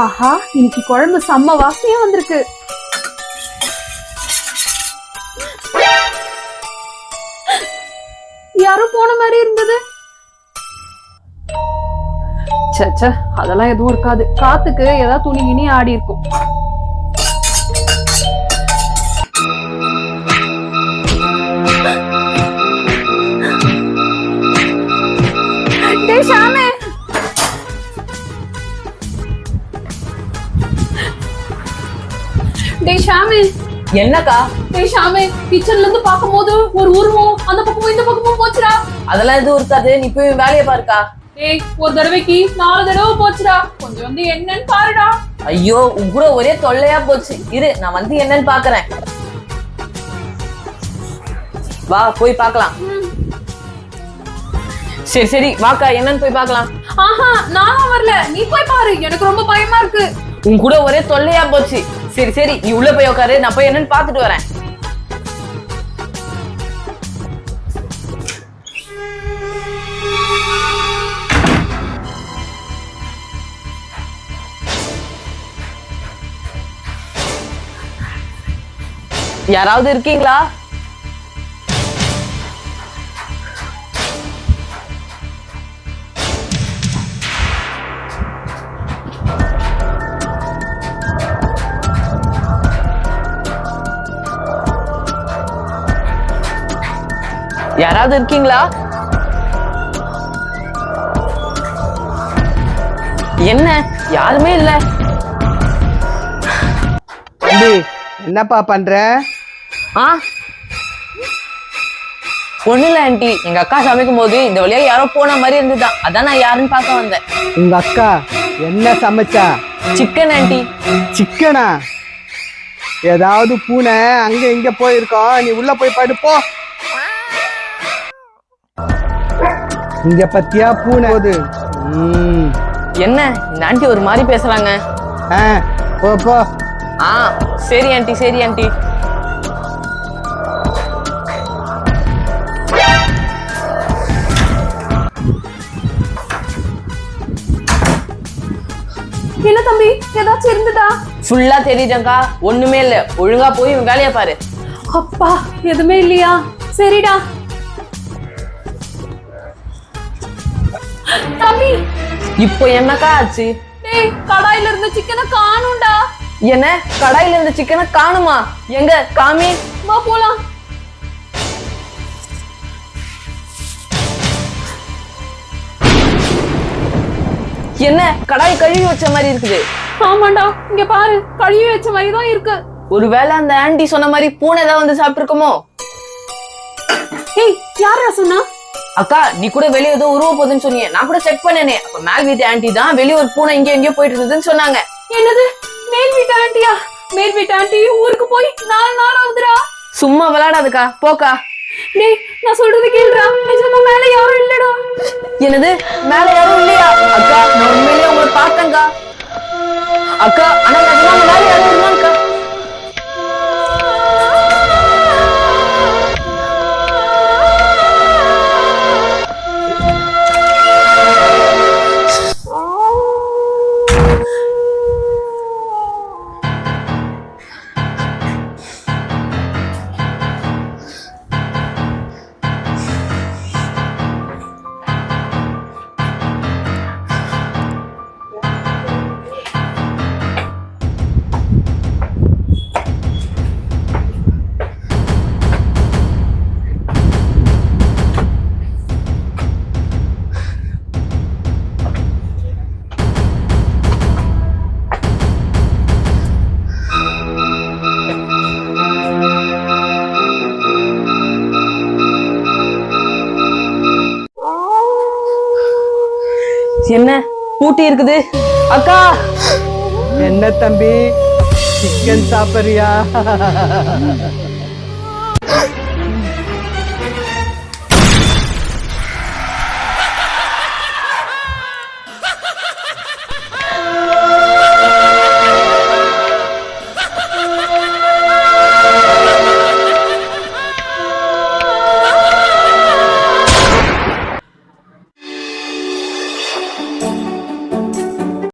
ஆஹா, இன்னைக்கு குழம்பு செம்ம வாசனையா வந்திருக்கு. யாரும் போன மாதிரி இருந்தது. சே, அதெல்லாம் எதுவும் இருக்காது. காத்துக்கு ஏதாவது துணி கிணி ஆடி இருக்கும். ஷாமே, ஷாமே, என்னக்கா? ஷாமே, கிச்சன்ல இருந்து பாக்கும்போது ஒரு உருவம் அந்த பக்கமும் இந்த பக்கமும் போச்சுடா. அதெல்லாம் எதுவும் இருக்காது, நீ போய் வேலையை பாருக்கா. ஒரு தடவைக்கு 4 தடவை போச்சுடா. கொஞ்சம் வந்து என்னன்னு பாருடா. ஐயோ, உன் கூட ஒரே தொல்லையா போச்சு. இரு, நான் வந்து என்னன்னு பாக்குறேன். வா, போய் பாக்கலாம். சரி வாக்கா, என்னன்னு போய் பாக்கலாம். ஆஹா, நானும் வரல, நீ போய் பாரு. எனக்கு ரொம்ப பயமா இருக்கு. உன் கூட ஒரே தொல்லையா போச்சு. சரி நீ உள்ள போய் உட்காரு, நான் போய் என்னன்னு பாத்துட்டு வரேன். யாராவது இருக்கீங்களா? யாராவது இருக்கீங்களா? என்ன, யாருமே இல்ல. தம்பி, என்னப்பா பண்ற? ஒண்ணு இல்ல ஆண்டி, எங்க அக்கா சமைக்கும் போது இந்த வழியா யாரோ போன மாதிரி இருந்துதான். அதான் நான் யாருன்னு பார்க்க வந்தேன். உங்க அக்கா என்ன சமைச்சா? Chicken aunty. சிக்கனா? ஏதாவது பூனை அங்க இங்க போயிருக்கோம். நீ உள்ள போய் படுப்போ. இங்க பத்தியா பூனை போது. என்ன இந்த ஆண்டி ஒரு மாதிரி பேசுறாங்க? போ. சரி ஆண்டி. என்ன தம்பி, ஏதாச்சும் இருந்ததா? ஃபுல்லா தெரியுதுங்கா, ஒண்ணுமே இல்ல. ஒழுங்கா போய் உன் வேலைய பாரு. அப்பா, எதுவுமே இல்லையா? சரிடா தம்பி. இப்போ என்னக்கா ஆச்சு? கடாயில இருந்த சிக்கனை காணும்டா. என்ன, கடாயில இருந்த சிக்கனை காணுமா? எங்க காமி? வா போலாம். என்ன, கடாய் கழுவி வச்ச மாதிரி இருக்குது. ஆமாண்டா, இங்க பாரு, கழுவி வச்ச மாதிரி தான் இருக்கு. ஒருவேளை அந்த ஆண்டி சொன்ன மாதிரி பூனை ஏதாவது வந்து சாப்பிட்டுருக்குமோ? யாரா சொன்னா? அக்கா, நீ கூட வெளியே ஏதோ உருவ போகுதுன்னு சொன்னீங்க. நான் கூட செக் பண்ணேனே. அப்ப மேல் வீட்டு ஆண்டி தான் வெளியே ஒரு பூனை இங்க எங்கேயோ போயிட்டு இருந்ததுன்னு சொன்னாங்க. என்னது, மேல் வீட்டு ஆண்டியா? மேல் வீட்டு ஆண்டி ஊருக்கு போய் 4 நாள் ஆகுதுடா. சும்மா விளையாடாதுக்கா, போக்கா. நான் சொல்றது கேளுடா, நிஜமா மேல யாரும் இல்லடா. என்னது, மேல யாரும் இல்லையா? அக்கா, நான் உண்மையிலேயே உங்களை பார்த்தேன்க்கா. அக்கா, ஆனா நிஜமா மேல யாரும் இல்லையாக்கா? என்ன, பூட்டி இருக்குது. அக்கா, என்ன தம்பி, சிக்கன் சாப்பிடுறியா?